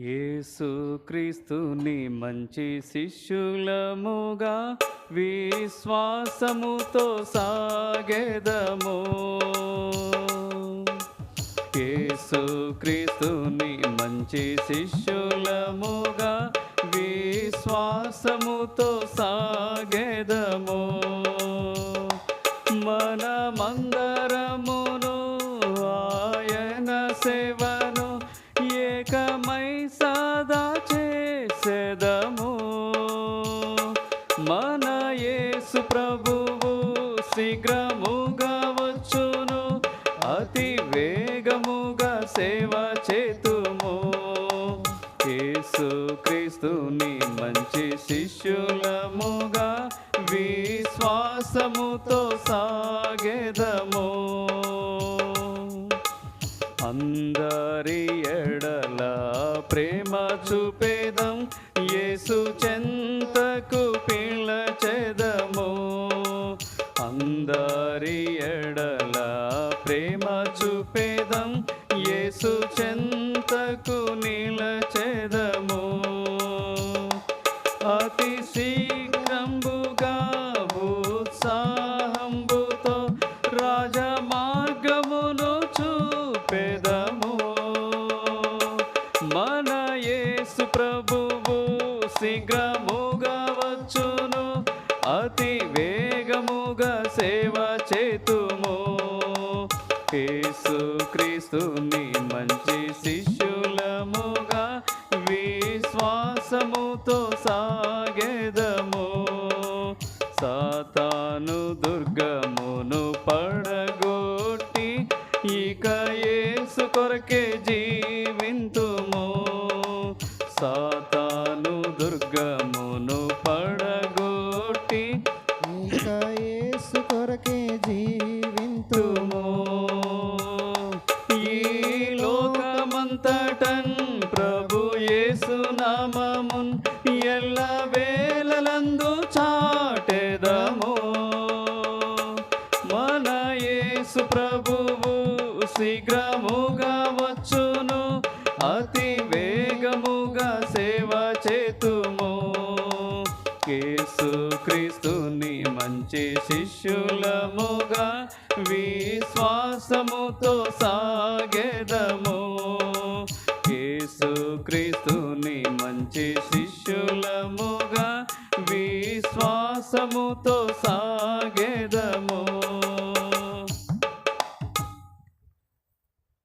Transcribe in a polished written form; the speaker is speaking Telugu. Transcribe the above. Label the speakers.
Speaker 1: యేసుక్రీస్తుని మంచి శిష్యులముగా విశ్వాసముతో సాగెదము. యేసుక్రీస్తుని మంచి శిష్యులముగా విశ్వాసముతో సాగెదము. మనమందరమును ఆయన సేవను ఏకమై సదా చేసెదము. మన యేసు ప్రభువు శీఘ్రముగా వచ్చును, అతి వేగముగా సేవ చేతుము. యేసుక్రీస్తుని మంచి శిష్యులముగా విశ్వాసముతో సాగెదము. అందరి ఎడల ప్రేమ చూపేదం, యేసు చెంతకు పిలచెదము. అందరి ఎడల ప్రేమ చూపేదం, యేసు చెంతకు నిలచెదము. అతి శీఘ్రంబుగా ఉత్సాహంబుతో రాజమార్గమును చూపెదము. మన యేసు ప్రభువు శీఘ్రముగా వచ్చును, అతి వేగముగా సేవ చేతుము. యేసుక్రీస్తుని మంచి శిష్యులముగా విశ్వాసముతో సాగెదము. సాతాను దుర్గమును పడగొట్టి ఇక యేసు కొరకే జీవింతుము. సాతాను దుర్గమును పడగొట్టి
Speaker 2: ఇక యేసు కొరకే జీవింతుము.
Speaker 1: ఈ లోకమంతటన్ ప్రభు యేసు నామమున్ ఎల్ల వేళలందు చాటెదము. మన యేసు ప్రభువు శీఘ్రముగా వచ్చును, అతి వేగముగా సేవ చేతుము. యేసుక్రీస్తుని మంచి శిష్యులముగా విశ్వాసముతో సాగెదము.